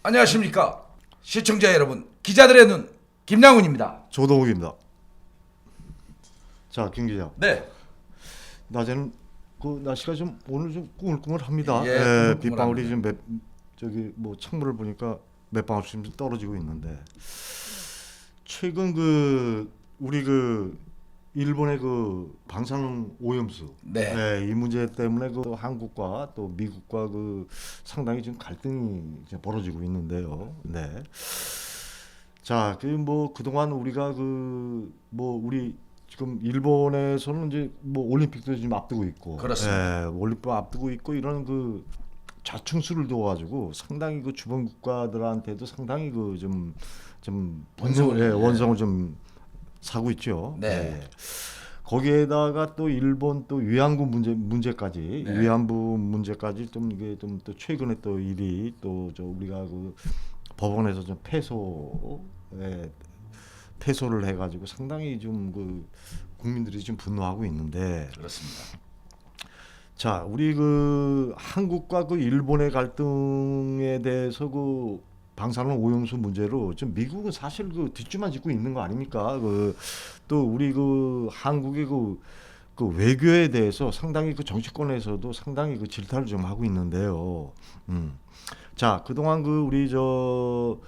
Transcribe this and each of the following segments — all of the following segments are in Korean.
안녕하십니까 시청자 여러분, 기자들의 눈 김양훈입니다. 조동욱입니다. 자, 김 기자. 네. 낮에는 그 날씨가 좀 오늘 좀 꾸물꾸물합니다. 예, 빗방울이 좀 저기 뭐 창문을 보니까 몇 방울씩 좀 떨어지고 있는데 최근 그 우리 그 일본의 그 방사능 오염수 네. 이 문제 때문에 그 한국과 또 미국과 그 상당히 지금 갈등이 이제 벌어지고 있는데요. 네. 자, 그 뭐 그동안 우리가 그 뭐 우리 지금 일본에서는 이제 뭐 올림픽도 지금 앞두고 있고, 그렇습니다. 올림픽 앞두고 있고 이런 그 자충수를 둬가지고 상당히 그 주변 국가들한테도 상당히 그 좀 원성을, 원성을 좀 사고 있죠. 네. 예. 거기에다가 또 일본 또 위안부 문제까지 네. 위안부 문제까지 좀 이게 좀 또 최근에 또 일이 또 저 우리가 그 법원에서 좀 패소를 해가지고 상당히 좀 그 국민들이 좀 분노하고 있는데, 그렇습니다. 자, 우리 그 한국과 그 일본의 갈등에 대해서 그 방사능 오염수 문제로 좀 미국은 사실 그 뒷줄만 짓고 있는 거 아닙니까? 그 또 우리 그 한국의 그 외교에 대해서 상당히 그 정치권에서도 상당히 그 질타를 좀 하고 있는데요. 자, 그동안 그 우리 저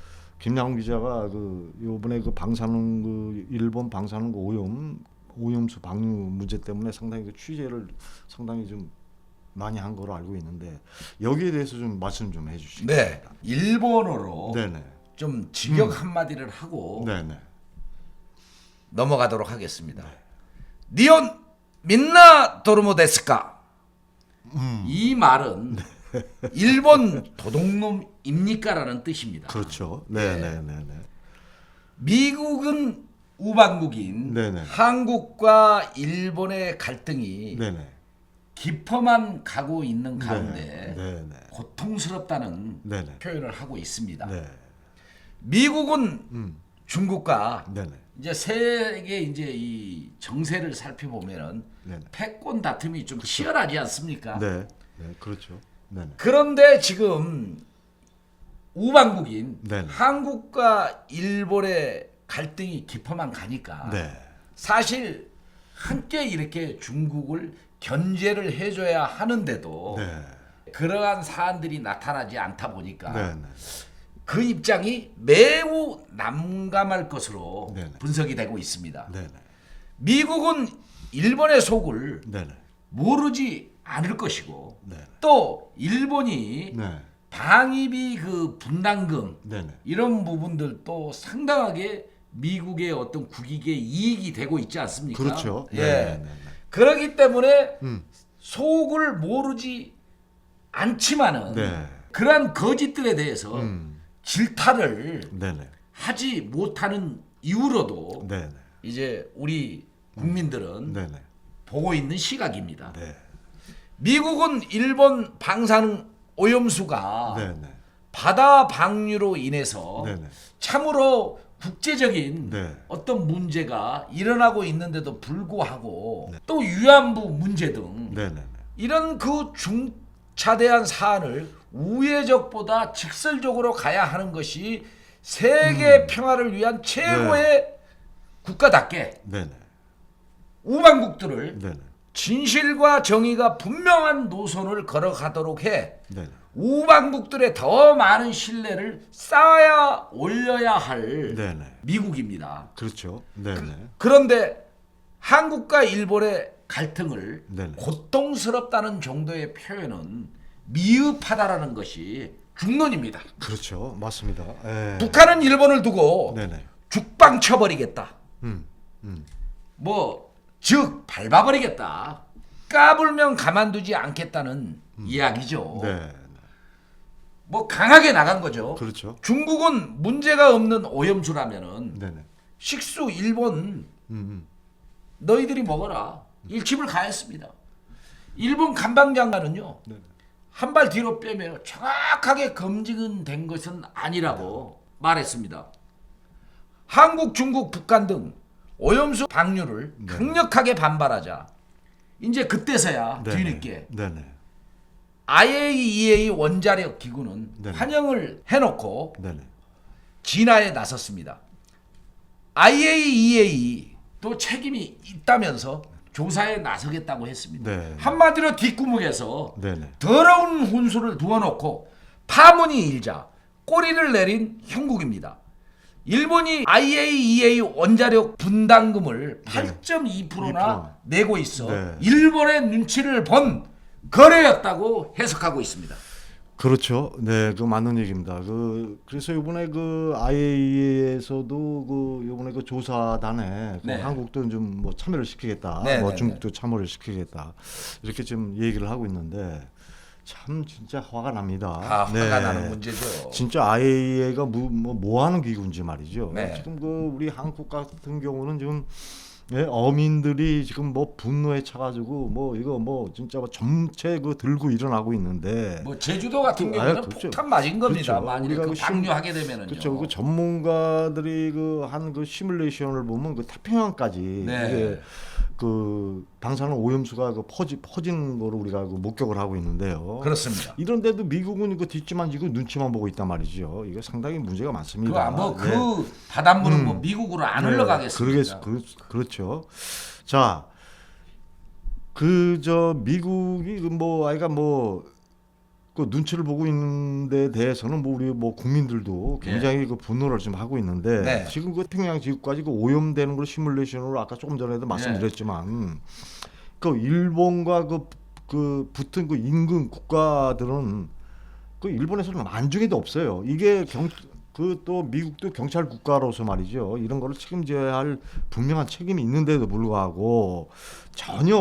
김양훈 기자가 그 요번에 그 방사능 그 일본 방사능 그 오염수 방류 문제 때문에 상당히 그 취재를 상당히 좀 많이 한 거로 알고 있는데 여기에 대해서 좀 말씀 좀 해주시죠. 네. 일본어로 네네. 좀 직역 한마디를 하고 네네. 넘어가도록 하겠습니다. 니온 민나 도르모 데스까? 이 말은 일본 도둑놈입니까라는 뜻입니다. 그렇죠. 네네네네. 미국은 우방국인 네네. 한국과 일본의 갈등이 네네. 깊어만 가고 있는 가운데 네네. 고통스럽다는 네네. 표현을 하고 있습니다. 네. 미국은 중국과 네네. 이제 세계 이제 이 정세를 살펴보면은 네네. 패권 다툼이 좀 치열하지 않습니까? 네. 네. 그렇죠. 네네. 그런데 지금 우방국인 네네. 한국과 일본의 갈등이 깊어만 가니까 네. 사실 함께 이렇게 중국을 견제를 해줘야 하는데도 네. 그러한 사안들이 나타나지 않다 보니까 네네. 그 입장이 매우 난감할 것으로 네네. 분석이 되고 있습니다. 네네. 미국은 일본의 속을 네네. 모르지 않을 것이고 네. 또 일본이 네. 방위비 그 분담금 네네. 이런 부분들도 상당하게 미국의 어떤 국익에 이익이 되고 있지 않습니까? 그렇죠. 예. 네네네. 그렇기 때문에 음. 속을 모르지 않지만은 네. 그러한 거짓들에 대해서 질타를 네네. 하지 못하는 이유로도 네네. 이제 우리 국민들은 네네. 보고 있는 시각입니다. 네. 미국은 일본 방사능 오염수가 네네. 바다 방류로 인해서 네네. 참으로 국제적인 네. 어떤 문제가 일어나고 있는데도 불구하고 또 위안부 문제 등 네네. 이런 그 중차대한 사안을 우회적보다 직설적으로 가야 하는 것이 세계 평화를 위한 최고의 국가답게 네네. 우방국들을 네네. 진실과 정의가 분명한 노선을 걸어가도록 해 네네. 우방국들의 더 많은 신뢰를 쌓아 올려야 할 네네. 미국입니다. 그렇죠. 네네. 그런데 한국과 일본의 갈등을 네네. 고통스럽다는 정도의 표현은 미흡하다라는 것이 중론입니다. 그렇죠. 맞습니다. 예. 북한은 일본을 두고 네네. 죽방 쳐버리겠다. 음. 즉 밟아버리겠다. 까불면 가만두지 않겠다는 이야기죠. 네. 강하게 나간 거죠. 그렇죠. 중국은 문제가 없는 오염수라면은 네네. 식수 일본 음. 너희들이 먹어라. 일침을 가했습니다. 일본 관방장관은요. 네네. 한 발 뒤로 빼며 정확하게 검증된 것은 아니라고 말했습니다. 한국, 중국, 북한 등 오염수 방류를 강력하게 반발하자 이제 그때서야 네네. 뒤늦게 네네. IAEA 원자력 기구는 네. 환영을 해놓고 네네. 진화에 나섰습니다. IAEA도 책임이 있다면서 조사에 나서겠다고 했습니다. 네. 한마디로 뒷구멍에서 네네. 더러운 훈수를 부어놓고 파문이 일자 꼬리를 내린 형국입니다. 일본이 IAEA 원자력 분담금을 8.2%나 내고 있어 네. 일본의 눈치를 본 거래였다고 해석하고 있습니다. 그렇죠. 네, 그 맞는 얘기입니다. 그래서 이번에 IAEA에서도 이번에 조사단에 네. 한국도 좀 뭐 참여를 시키겠다, 네, 뭐 네, 중국도 참여를 시키겠다 이렇게 좀 얘기를 하고 있는데 참 진짜 화가 납니다. 화가 나는 문제죠. 진짜 IAEA가 뭐 하는 기구인지 말이죠. 네. 지금 우리 한국 같은 경우는 지금 어민들이 지금 뭐 분노에 차가지고 이거 진짜 전체 들고 일어나고 있는데 뭐 제주도 같은 경우는 그렇죠. 폭탄 맞은 겁니다. 그렇죠. 만일에 우리가 방류하게 되면은요. 그렇죠. 전문가들이 한 시뮬레이션을 보면 태평양까지 네. 이게 방사능 오염수가 퍼지는 거를 우리가 목격을 하고 있는데요. 그렇습니다. 이런데도 미국은 뒤집만 지고 눈치만 보고 있단 말이죠. 이거 상당히 문제가 많습니다. 그 바닷물은 뭐 미국으로 안 흘러가겠습니다. 그렇죠. 자, 미국이 아이가 그 눈치를 보고 있는 데 대해서는 우리 국민들도 굉장히 분노를 좀 하고 있는데 네. 지금 평양 지구까지 오염되는 걸 시뮬레이션으로 아까 조금 전에도 말씀드렸지만 일본과 붙은 인근 국가들은 일본에서는 안중에도 없어요. 이게 또 미국도 경찰 국가로서 말이죠. 이런 거를 책임져야 할 분명한 책임이 있는데도 불구하고 전혀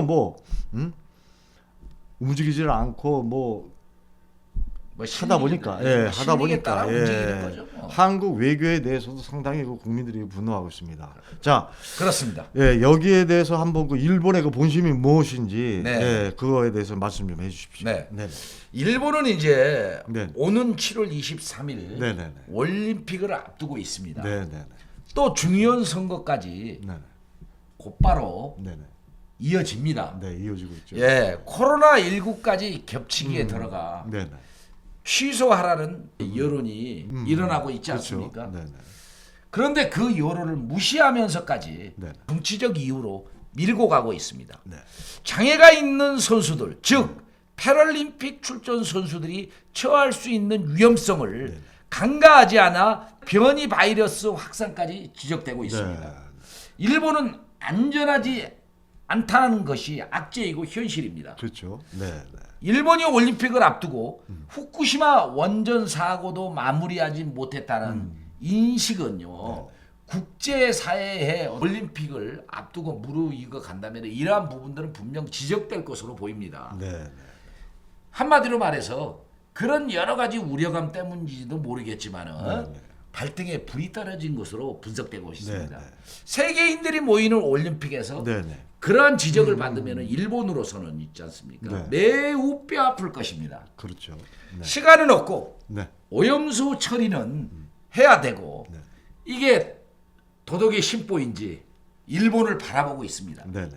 움직이질 않고 하다 보니까 움직이는 거죠. 한국 외교에 대해서도 상당히 국민들이 분노하고 있습니다. 자, 그렇습니다. 여기에 대해서 한번 일본의 본심이 무엇인지 네. 그거에 대해서 말씀 좀 해주십시오. 네. 네. 일본은 이제 네. 오는 7월 23일 네. 올림픽을 앞두고 있습니다. 네. 또 중요한 선거까지 네. 곧바로 네. 이어집니다. 네, 이어지고 있죠. 예, 코로나 19까지 겹치기에 들어가 네. 취소하라는 여론이 일어나고 있지 그렇죠. 않습니까? 네. 그런데 그 여론을 무시하면서까지 네. 정치적 이유로 밀고 가고 있습니다. 네. 장애가 있는 선수들, 즉 패럴림픽 출전 선수들이 처할 수 있는 위험성을 간과하지 않아 변이 바이러스 확산까지 지적되고 있습니다. 네. 일본은 안전하지 않다는 것이 악재이고 현실입니다. 그렇죠. 네. 일본이 올림픽을 앞두고 후쿠시마 원전 사고도 마무리하지 못했다는 인식은요. 국제사회의 올림픽을 앞두고 무르익어 간다면 이러한 부분들은 분명 지적될 것으로 보입니다. 네. 한마디로 말해서 그런 여러 가지 우려감 때문인지도 모르겠지만은 발등에 불이 떨어진 것으로 분석되고 있습니다. 네. 세계인들이 모이는 올림픽에서 네. 그러한 지적을 받으면 일본으로서는 있지 않습니까? 네. 매우 뼈아플 것입니다. 그렇죠. 네. 시간은 없고 네. 오염수 처리는 해야 되고 네. 이게 도덕의 심보인지 일본을 바라보고 있습니다. 네.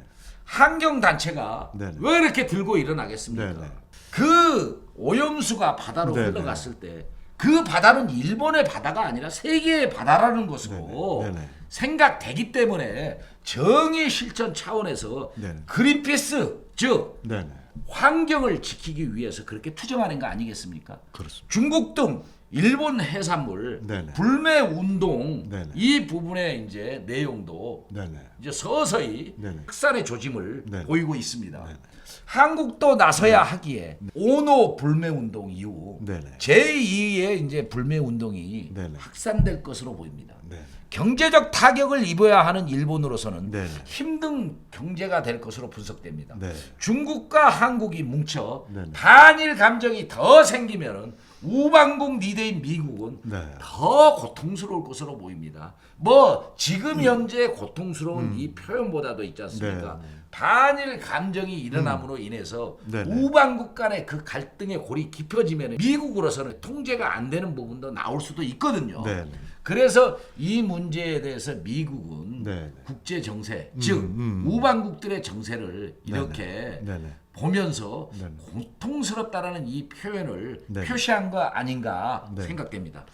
환경단체가 네. 왜 이렇게 들고 일어나겠습니까? 네. 그 오염수가 바다로 네. 흘러갔을 때 그 바다는 일본의 바다가 아니라 세계의 바다라는 것으로 네. 생각되기 때문에 정의 실천 차원에서 네. 그린피스 즉 네. 환경을 지키기 위해서 그렇게 투정하는 거 아니겠습니까? 그렇습니다. 중국 등 일본 해산물 네네. 불매 운동 네네. 이 부분의 이제 내용도 네네. 이제 서서히 네네. 확산의 조짐을 네네. 보이고 있습니다. 네네. 한국도 나서야 하기에 오노 불매 운동 이후 네네. 제2의 이제 불매 운동이 네네. 확산될 것으로 보입니다. 네. 경제적 타격을 입어야 하는 일본으로서는 네네. 힘든 경제가 될 것으로 분석됩니다. 네. 중국과 한국이 뭉쳐 네네. 반일 감정이 더 생기면은 우방국 리더인 미국은 네. 더 고통스러울 것으로 보입니다. 뭐 지금 현재 고통스러운 이 표현보다도 있지 않습니까? 네. 반일 감정이 일어남으로 인해서 네네. 우방국 간의 그 갈등의 골이 깊어지면 미국으로서는 통제가 안 되는 부분도 나올 수도 있거든요. 네네. 그래서 이 문제에 대해서 미국은 네네. 국제 정세, 즉 우방국들의 정세를 이렇게 네네. 보면서 네. 고통스럽다라는 이 표현을 네. 표시한 거 아닌가 네. 생각됩니다.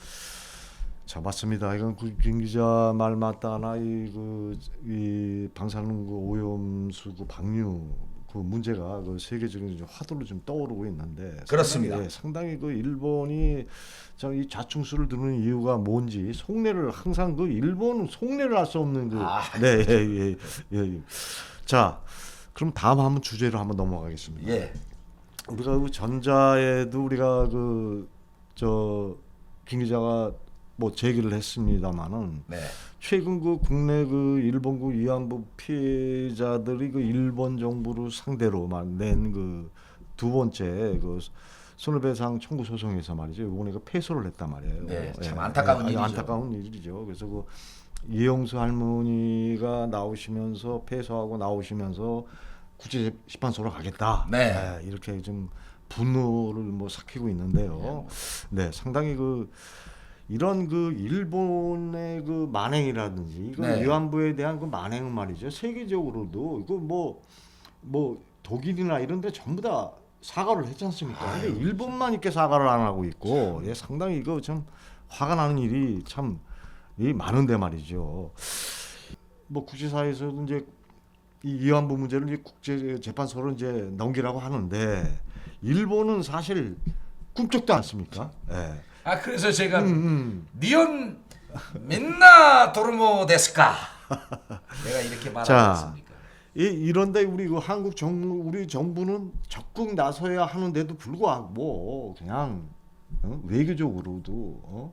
자, 맞습니다. 이건 김 기자 말 맞다나 이 방사능 오염수 방류 그 문제가 그 세계적인 화두로 좀 떠오르고 있는데 그렇습니다. 상당히 그 일본이 이 자충수를 두는 이유가 뭔지 속내를 항상 그 일본은 속내를 알 수 없는 자, 그럼 다음 한번 주제로 한번 넘어가겠습니다. 예. 우리가 그 전자에도 우리가 김 기자가 뭐 제기를 했습니다마는 네. 최근 그 국내 그 일본 그 위안부 피해자들이 그 일본 정부를 상대로만 낸 그 두 번째 그 손해배상 청구 소송에서 말이죠. 이번에 그 패소를 했단 말이에요. 네, 참 안타까운 일이죠. 안타까운 일이죠. 그래서 그 이영수 할머니가 나오시면서 패소하고 나오시면서 국제재판소로 가겠다. 네. 이렇게 좀 분노를 뭐 삭히고 있는데요. 네, 상당히 이런 일본의 만행이라든지 네. 위안부에 대한 만행은 말이죠. 세계적으로도 이거 뭐 독일이나 이런 데 전부 다 사과를 했지 않습니까? 근데 일본만 이렇게 사과를 안 하고 있고 상당히 이거 참 화가 나는 일이 참 많은데 말이죠. 뭐 국제사회에서도 이제 이 위안부 문제를 이제 국제재판소로 이제 넘기라고 하는데 일본은 사실 꿈쩍도 않습니까? 예. 그래서 제가 니온 민나 도르모 데스까 내가 이렇게 말하지 않습니까? 이런데 우리 우리 정부는 적극 나서야 하는데도 불구하고 그냥 외교적으로도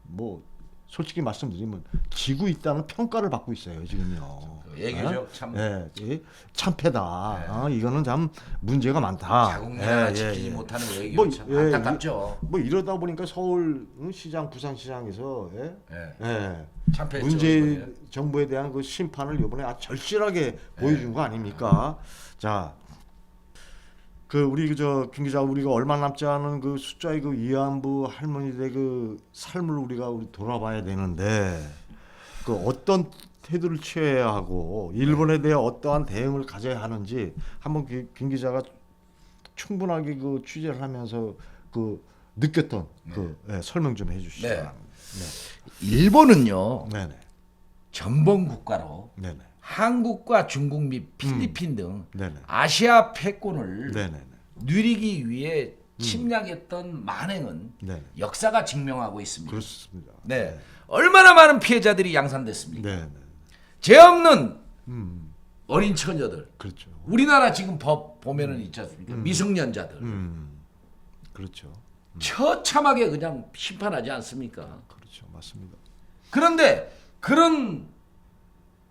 뭐 솔직히 말씀드리면 지고 있다는 평가를 받고 있어요 지금요. 외교적 참 참패다. 이거는 참 문제가 많다. 자국 나라 지키지 못하는 외교 참 안타깝죠. 뭐 이러다 보니까 서울 시장, 부산시장에서 참패했죠. 문재인 이번에. 정부에 대한 그 심판을 이번에 아주 절실하게 보여준 거 아닙니까? 자, 우리 김 기자 우리가 얼마 남지 않은 그 숫자의 위안부 할머니들의 삶을 우리가 돌아봐야 되는데 어떤 태도를 취해야 하고 일본에 대해 어떠한 대응을 가져야 하는지 한번 김 기자가 충분하게 취재를 하면서 느꼈던 설명 좀 해주시죠. 네. 일본은요 네네. 전범 국가로 네네. 한국과 중국 및 필리핀 등 네네. 아시아 패권을 네네. 누리기 위해 침략했던 만행은 네. 역사가 증명하고 있습니다. 그렇습니다. 네. 얼마나 많은 피해자들이 양산됐습니까? 네. 죄 없는 어린 처녀들. 그렇죠. 우리나라 지금 법 보면은 있지 않습니까? 미성년자들. 그렇죠. 처참하게 그냥 심판하지 않습니까? 그렇죠. 맞습니다. 그런데 그런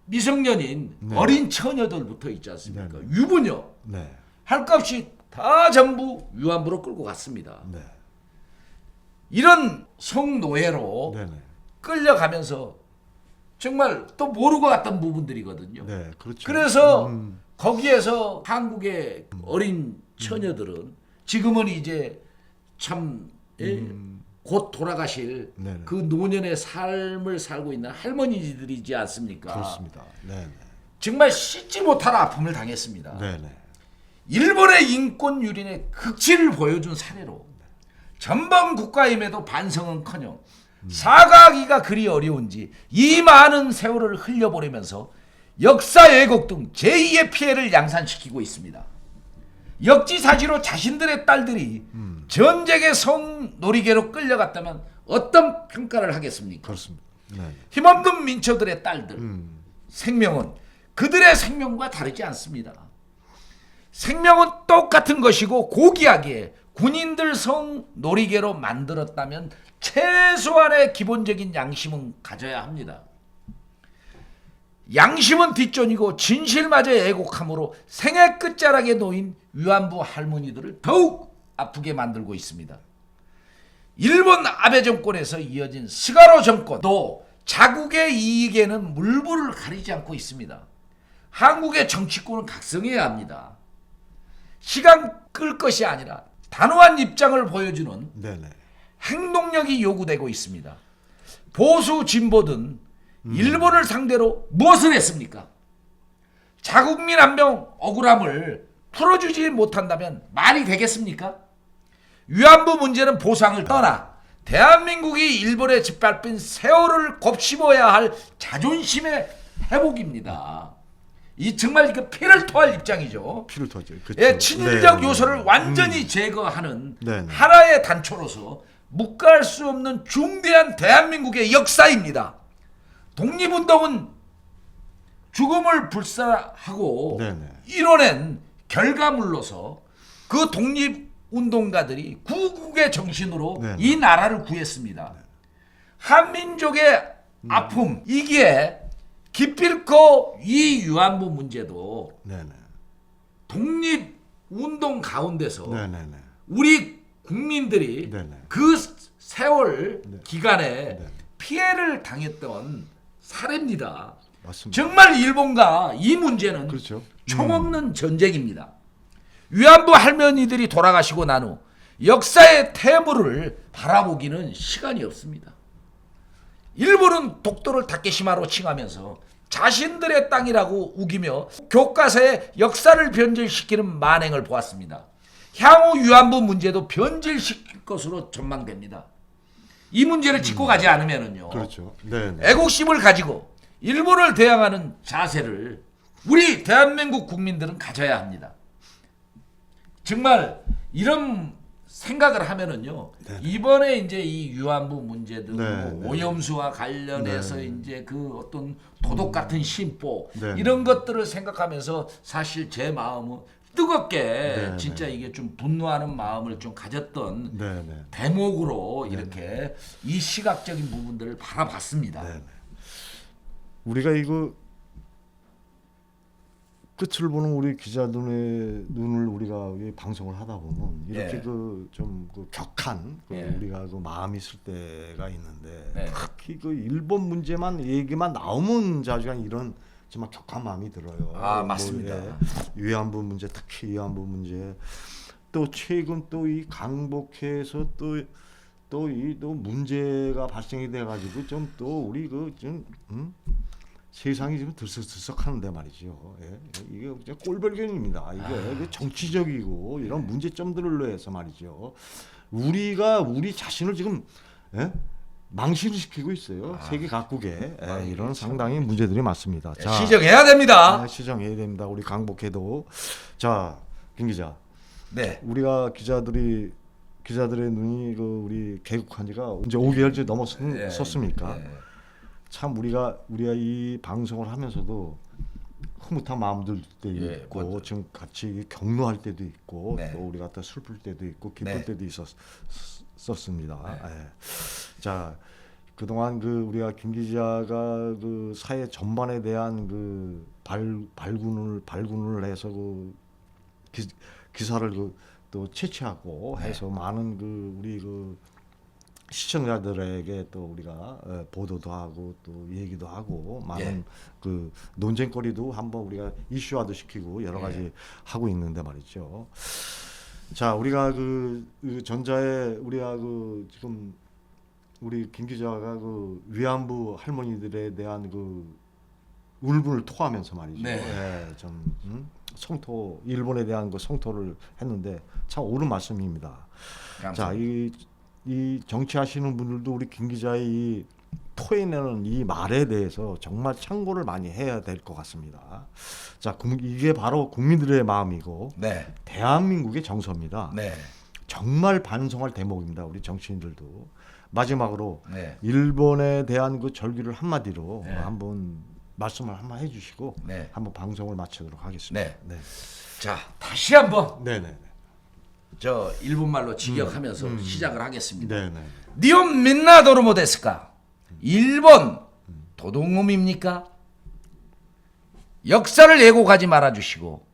미성년인 네. 어린 처녀들부터 있지 않습니까? 네. 유부녀 네. 할 것 없이 다 전부 위안부로 끌고 갔습니다. 네. 이런 성노예로 네네. 끌려가면서 정말 또 모르고 갔던 부분들이거든요. 네. 그렇죠. 그래서 거기에서 한국의 어린 처녀들은 지금은 이제 참 곧 돌아가실 네네. 그 노년의 삶을 살고 있는 할머니들이지 않습니까? 그렇습니다. 네네. 정말 씻지 못할 아픔을 당했습니다. 네네. 일본의 인권 유린의 극치를 보여준 사례로 전범 국가임에도 반성은커녕 사과하기가 그리 어려운지 이 많은 세월을 흘려보내면서 역사 왜곡 등 제2의 피해를 양산시키고 있습니다. 역지사지로 자신들의 딸들이 전쟁의 성놀이개로 끌려갔다면 어떤 평가를 하겠습니까? 그렇습니다. 네. 힘없는 민초들의 딸들 생명은 그들의 생명과 다르지 않습니다. 생명은 똑같은 것이고 고귀하게 군인들 성놀이개로 만들었다면 최소한의 기본적인 양심은 가져야 합니다. 양심은 뒷전이고 진실마저 애곡함으로 생애 끝자락에 놓인 위안부 할머니들을 더욱 아프게 만들고 있습니다. 일본 아베 정권에서 이어진 스가로 정권도 자국의 이익에는 물불을 가리지 않고 있습니다. 한국의 정치권은 각성해야 합니다. 시간 끌 것이 아니라 단호한 입장을 보여주는 네네. 행동력이 요구되고 있습니다. 보수 진보든 일본을 상대로 무엇을 했습니까? 자국민 한 명 억울함을 풀어주지 못한다면 말이 되겠습니까? 위안부 문제는 보상을 떠나 대한민국이 일본에 짓밟힌 세월을 곱씹어야 할 자존심의 회복입니다. 이 정말 그 피를 토할 입장이죠. 피를 토하죠. 예, 친일적 네. 요소를 완전히 제거하는 네. 하나의 단초로서 묵과할 수 없는 중대한 대한민국의 역사입니다. 독립운동은 죽음을 불사하고 네. 이뤄낸 결과물로서 그 독립운동가들이 구국의 정신으로 네. 이 나라를 구했습니다. 한민족의 아픔 이기에 기필코 이 위안부 문제도 네네. 독립운동 가운데서 네네네. 우리 국민들이 네네. 그 세월 네. 기간에 네. 피해를 당했던 사례입니다. 맞습니다. 정말 일본과 이 문제는 그렇죠. 총없는 전쟁입니다. 위안부 할머니들이 돌아가시고 난 후 역사의 퇴물을 바라보기는 시간이 없습니다. 일본은 독도를 다케시마로 칭하면서 자신들의 땅이라고 우기며 교과서에 역사를 변질시키는 만행을 보았습니다. 향후 위안부 문제도 변질시킬 것으로 전망됩니다. 이 문제를 짚고 가지 않으면요. 그렇죠. 네. 애국심을 가지고 일본을 대항하는 자세를 우리 대한민국 국민들은 가져야 합니다. 정말 이런 생각을 하면은요. 네. 이번에 이제 이 위안부 문제든 네, 뭐 네. 오염수와 관련해서 네. 이제 그 어떤 도덕 같은 심보 네. 이런 것들을 생각하면서 사실 제 마음은 뜨겁게 네, 진짜 이게 좀 분노하는 마음을 좀 가졌던 네네. 대목으로 이렇게 이 시각적인 부분들을 바라봤습니다. 네네. 우리가 이거 끝을 보는 우리 기자들의 눈을 우리가 이 방송을 하다 보면 이렇게 예. 그 좀 그 격한 그 예. 우리가 그 마음이 있을 때가 있는데 예. 특히 그 일본 문제만 얘기만 나오면 자주가 이런 정말 격한 마음이 들어요. 아, 맞습니다. 위안부 문제 특히 위안부 문제 또 최근 또 이 강복해서 또 문제가 발생이 돼 가지고 좀 또 우리 그좀 세상이 지금 들썩들썩하는데 말이죠. 예. 이게 진짜 꼴불견입니다. 이게 정치적이고 이런 문제점들로 해서 말이죠. 우리가 우리 자신을 지금 망신시키고 있어요. 세계 각국에 이런 상당히 문제들이 많습니다. 자, 시정해야 됩니다. 시정해야 됩니다. 우리 강복해도 자, 김 기자. 네. 우리가 기자들의 눈이 그 우리 개국한 지가 이제 5개월째 넘었습니까? 예. 참 우리가 이 방송을 하면서도 흐뭇한 마음들 때도 예, 있고 맞아요. 지금 같이 격려할 때도 있고 네. 또 우리가 또 슬플 때도 있고 기쁠 네. 때도 있었습니다. 예. 자 그동안 그 우리가 김 기자가 그 사회 전반에 대한 그 발군을 해서 그 기사를 또 채취하고 해서 많은 그 우리 그 시청자들에게 또 우리가 보도도 하고 또 얘기도 하고 많은 그 논쟁거리도 한번 우리가 이슈화도 시키고 여러 가지 하고 있는데 말이죠. 자 우리가 그 전자에 우리가 그 지금 우리 김 기자가 그 위안부 할머니들에 대한 그 울분을 토하면서 말이죠. 네. 좀 성토 일본에 대한 그 성토를 했는데 참 옳은 말씀입니다. 감사합니다. 자 이 정치하시는 분들도 우리 김 기자의 이 토해내는 이 말에 대해서 정말 참고를 많이 해야 될 것 같습니다. 자, 이게 바로 국민들의 마음이고 네. 대한민국의 정서입니다. 네. 정말 반성할 대목입니다. 우리 정치인들도 마지막으로 네. 일본에 대한 그 절규를 한마디로 네. 한번 말씀을 한번 해주시고 네. 한번 방송을 마치도록 하겠습니다. 네. 자, 다시 한번 네네. 저 일본말로 직역하면서 시작을 하겠습니다. 네네. 니온 민나도르모 데스까? 일본 도둑놈입니까? 역사를 왜곡하지 말아주시고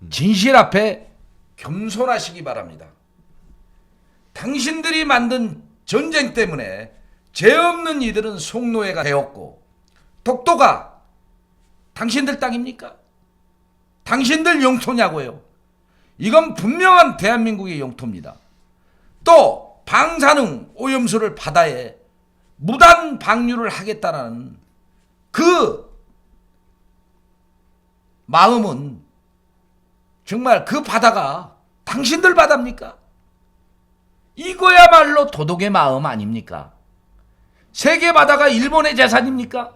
진실 앞에 겸손하시기 바랍니다. 당신들이 만든 전쟁 때문에 죄 없는 이들은 속노예가 되었고 독도가 당신들 땅입니까? 당신들 영토냐고요. 이건 분명한 대한민국의 영토입니다. 또 방사능 오염수를 바다에 무단 방류를 하겠다는 그 마음은 정말 그 바다가 당신들 바다입니까? 이거야말로 도덕의 마음 아닙니까? 세계 바다가 일본의 재산입니까?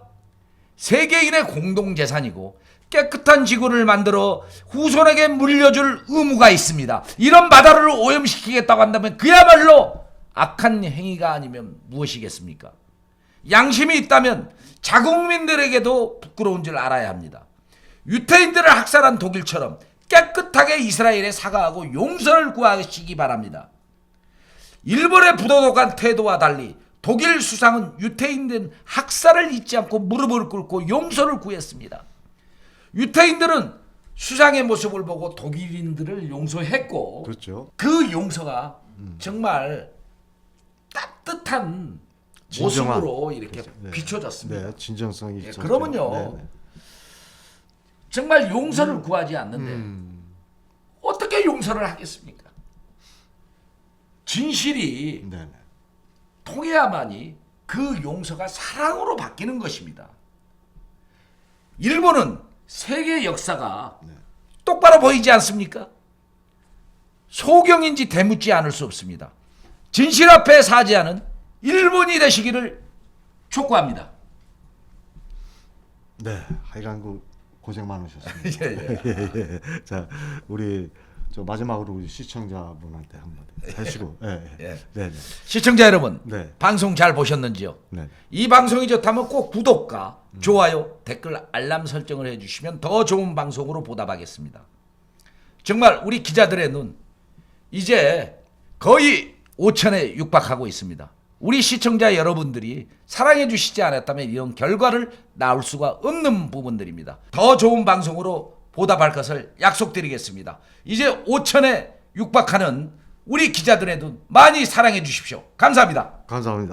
세계인의 공동재산이고 깨끗한 지구를 만들어 후손에게 물려줄 의무가 있습니다. 이런 바다를 오염시키겠다고 한다면 그야말로 악한 행위가 아니면 무엇이겠습니까? 양심이 있다면 자국민들에게도 부끄러운 줄 알아야 합니다. 유태인들을 학살한 독일처럼 깨끗하게 이스라엘에 사과하고 용서를 구하시기 바랍니다. 일본의 부도덕한 태도와 달리 독일 수상은 유태인들 학살을 잊지 않고 무릎을 꿇고 용서를 구했습니다. 유태인들은 수상의 모습을 보고 독일인들을 용서했고 그렇죠. 그 용서가 정말 따뜻한 진정한, 모습으로 이렇게 그렇죠. 네. 비춰졌습니다. 네, 진정성이 있었죠. 그러면요. 네, 네. 정말 용서를 구하지 않는데 어떻게 용서를 하겠습니까? 진실이 네, 네. 통해야만이 그 용서가 사랑으로 바뀌는 것입니다. 일본은 세계 역사가 네. 똑바로 보이지 않습니까? 소경인지 대묻지 않을 수 없습니다. 진실 앞에 사죄하는 일본이 되시기를 촉구합니다. 네, 하여간 고생 많으셨습니다. 예, 예. 자, 우리 저 마지막으로 우리 시청자분한테 한마디 하시고. 예. 예. 네, 네. 시청자 여러분, 네. 방송 잘 보셨는지요? 네. 이 방송이 좋다면 꼭 구독과 좋아요, 댓글, 알람 설정을 해주시면 더 좋은 방송으로 보답하겠습니다. 정말 우리 기자들의 눈 이제 거의 5천에 육박하고 있습니다. 우리 시청자 여러분들이 사랑해 주시지 않았다면 이런 결과를 낳을 수가 없는 부분들입니다. 더 좋은 방송으로 보답할 것을 약속드리겠습니다. 이제 5천에 육박하는 우리 기자들의 눈 많이 사랑해 주십시오. 감사합니다. 감사합니다.